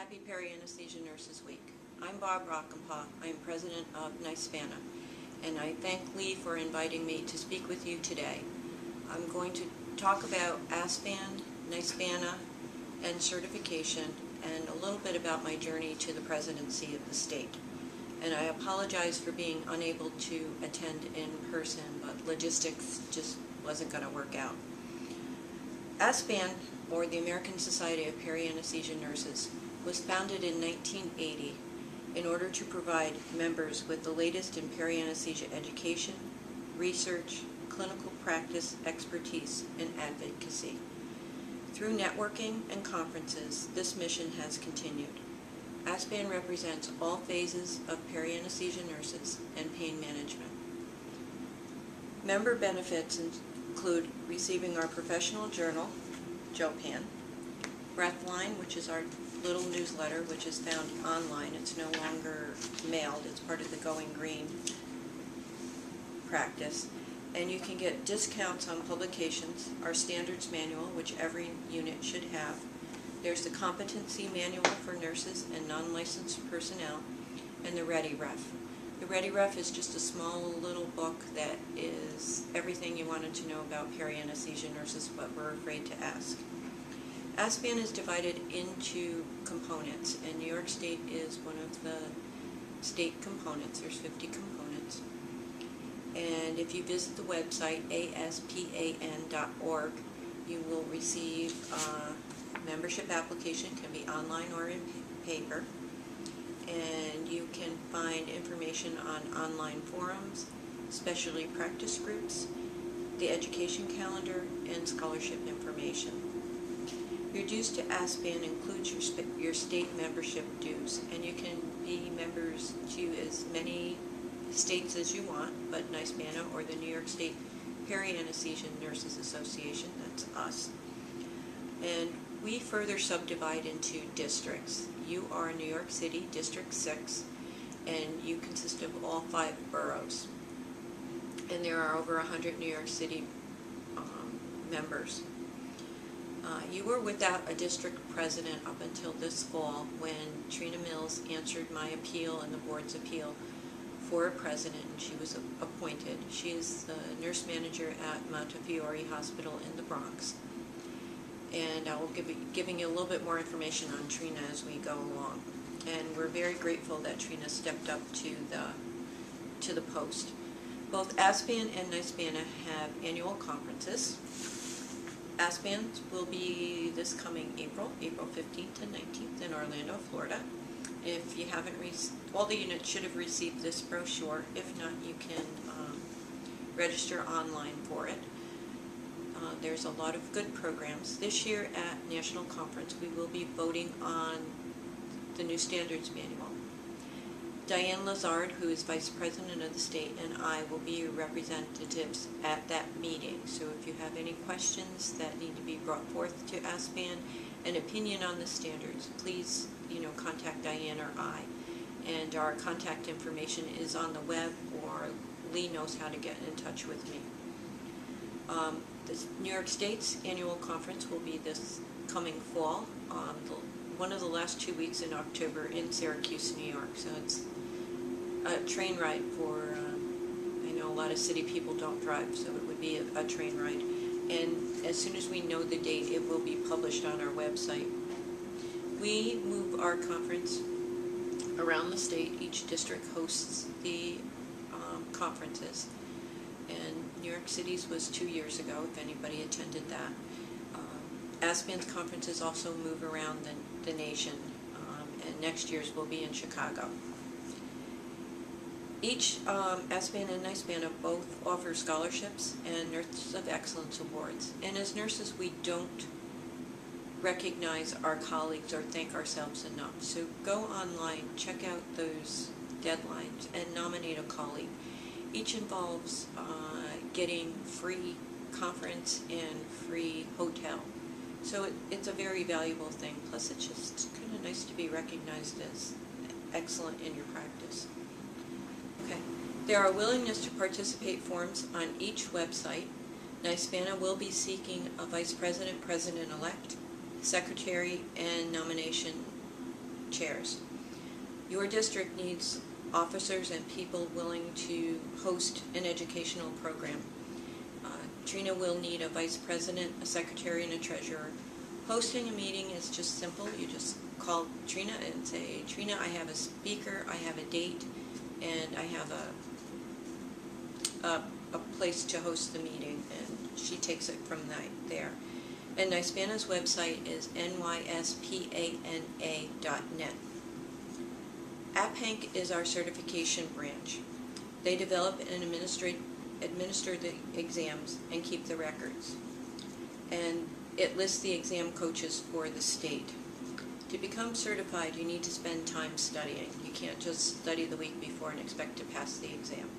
Happy Peri-Anesthesia Nurses Week. I'm Bob Ochampaugh. I am president of NYSPANA, and I thank Lee for inviting me to speak with you today. I'm going to talk about ASPAN, NYSPANA, and certification, and a little bit about my journey to the presidency of the state. And I apologize for being unable to attend in person, but logistics just wasn't going to work out. ASPAN, or the American Society of Peri-Anesthesia Nurses, was founded in 1980 in order to provide members with the latest in peri-anesthesia education, research, clinical practice, expertise, and advocacy. Through networking and conferences, this mission has continued. ASPAN represents all phases of peri-anesthesia nurses and pain management. Member benefits include receiving our professional journal, CPAN, Breathline, which is our little newsletter, which is found online. It's no longer mailed. It's part of the Going Green practice. And you can get discounts on publications, our standards manual, which every unit should have. There's the competency manual for nurses and non-licensed personnel, and the Ready Ref. The Ready Ref is just a small little book that is everything you wanted to know about peri-anesthesia nurses, but we're afraid to ask. ASPAN is divided into components, and New York State is one of the state components. There's 50 components. And if you visit the website, aspan.org, you will receive a membership application. It can be online or in paper. And you can find information on online forums, specialty practice groups, the education calendar, and scholarship information. Your dues to ASPAN includes your state membership dues, and you can be members to as many states as you want, but NYSPANA, or the New York State Peri-Anesthesia Nurses Association, that's us. And we further subdivide into districts. You are New York City, District 6, and you consist of all 5 boroughs. And there are over 100 New York City members. You were without a district president up until this fall when Trina Mills answered my appeal and the board's appeal for a president, and she was appointed. She is the nurse manager at Montefiore Hospital in the Bronx. And I will be giving you a little bit more information on Trina as we go along. And we're very grateful that Trina stepped up to the post. Both ASPAN and NYSPANA have annual conferences. ASPAN will be this coming April 15th and 19th in Orlando, Florida. If you haven't all the units should have received this brochure. If not, you can register online for it. There's a lot of good programs. This year at National Conference, we will be voting on the new standards manual. Diane Lazard, who is Vice President of the state, and I will be your representatives at that meeting. So if you have any questions that need to be brought forth to ASPAN, an opinion on the standards, please, contact Diane or I. And our contact information is on the web, or Lee knows how to get in touch with me. The New York State's annual conference will be this coming fall, one of the last 2 weeks in October in Syracuse, New York. So it's a train ride for, I know a lot of city people don't drive, so it would be a train ride. And as soon as we know the date, it will be published on our website. We move our conference around the state. Each district hosts the conferences. And New York City's was 2 years ago, if anybody attended that. ASPAN's conferences also move around the nation, and next year's will be in Chicago. Each ASPAN and NYSPANA both offer scholarships and Nurses of Excellence awards. And as nurses, we don't recognize our colleagues or thank ourselves enough. So go online, check out those deadlines, and nominate a colleague. Each involves getting free conference and free hotel. So it's a very valuable thing. Plus, it's just kind of nice to be recognized as excellent in your practice. Okay. There are willingness to participate forms on each website. NYSPANA will be seeking a Vice President, President-elect, Secretary, and nomination chairs. Your district needs officers and people willing to host an educational program. Trina will need a vice president, a secretary, and a treasurer. Hosting a meeting is just simple. You just call Trina and say, Trina, I have a speaker, I have a date, and I have a place to host the meeting, and she takes it from there. And NYSPANA's website is NYSPANA.net. APHANC is our certification branch. They develop and administer the exams and keep the records. And it lists the exam coaches for the state. To become certified, you need to spend time studying. You can't just study the week before and expect to pass the exam.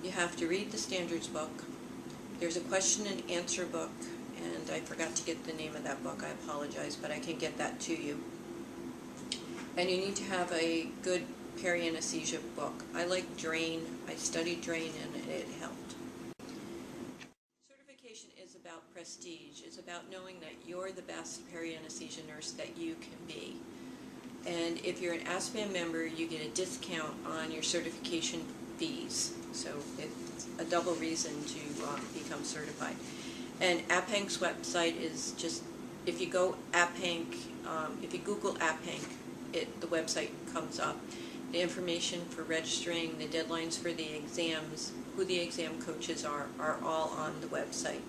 You have to read the standards book. There's a question and answer book, and I forgot to get the name of that book. I apologize, but I can get that to you. And you need to have a good peri-anesthesia book. I like Drain. I studied Drain, and it helped. Certification is about prestige. It's about knowing that you're the best peri-anesthesia nurse that you can be. And if you're an ASPAN member, you get a discount on your certification fees. So it's a double reason to become certified. And APHANC's website is just, if you go APHANC, if you Google APHANC, the website comes up. The information for registering, the deadlines for the exams, who the exam coaches are all on the website.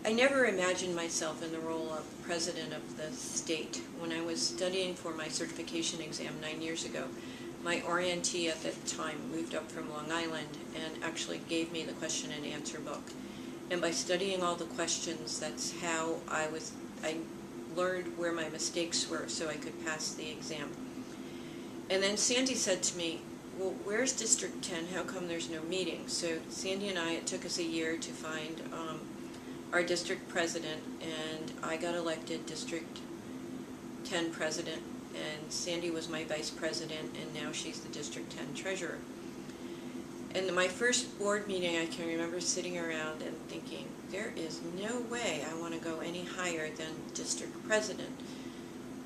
I never imagined myself in the role of president of the state. When I was studying for my certification exam 9 years ago, my orientee at that time moved up from Long Island and actually gave me the question and answer book. And by studying all the questions, that's how I learned where my mistakes were so I could pass the exam. And then Sandy said to me, well, where's District 10? How come there's no meeting? So Sandy and I, it took us a year to find our district president, and I got elected District 10 president, and Sandy was my vice president, and now she's the District 10 treasurer. And my first board meeting, I can remember sitting around and thinking, there is no way I want to go any higher than district president.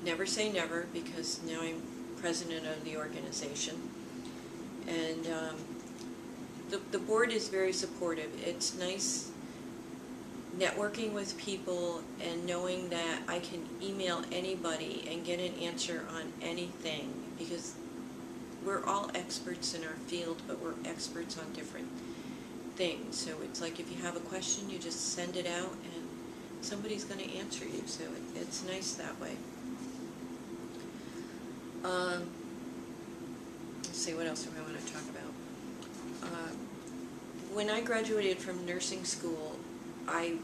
Never say never, because now I'm president of the organization. And the board is very supportive. It's nice networking with people and knowing that I can email anybody and get an answer on anything, because we're all experts in our field, but we're experts on different things. So it's like if you have a question, you just send it out and somebody's going to answer you. So it's nice that way. Let's see, what else do I want to talk about? When I graduated from nursing school, I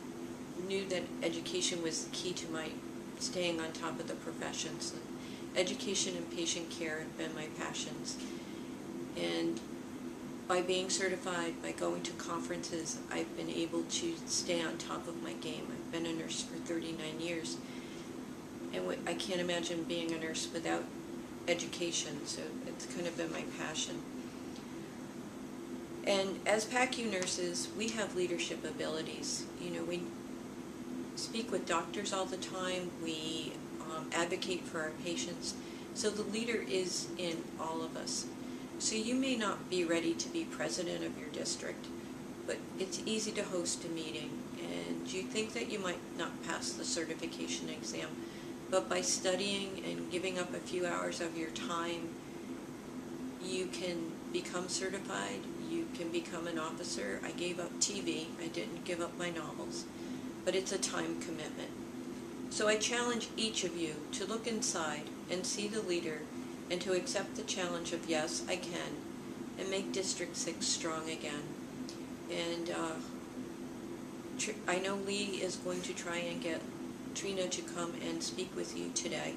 knew that education was the key to my staying on top of the professions. Education and patient care have been my passions. And by being certified, by going to conferences, I've been able to stay on top of my game. I've been a nurse for 39 years. And I can't imagine being a nurse without education, so it's kind of been my passion. And as PACU nurses, we have leadership abilities. You know, we speak with doctors all the time. We advocate for our patients. So the leader is in all of us. So you may not be ready to be president of your district, but it's easy to host a meeting. And you think that you might not pass the certification exam, but by studying and giving up a few hours of your time, you can become certified. You can become an officer. I gave up TV. I didn't give up my novels, but it's a time commitment. So I challenge each of you to look inside and see the leader, and to accept the challenge of yes, I can, and make District 6 strong again. And I know Lee is going to try and get Trina to come and speak with you today.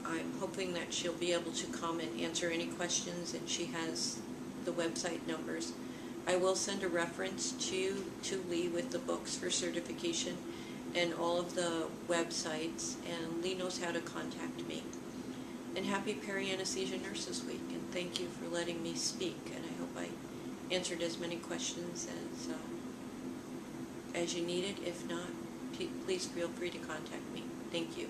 I'm hoping that she'll be able to come and answer any questions, and she has the website numbers. I will send a reference to Lee with the books for certification and all of the websites, and Lee knows how to contact me. And happy Peri-Anesthesia Nurses Week, and thank you for letting me speak, and I hope I answered as many questions as you needed. If not, please feel free to contact me. Thank you.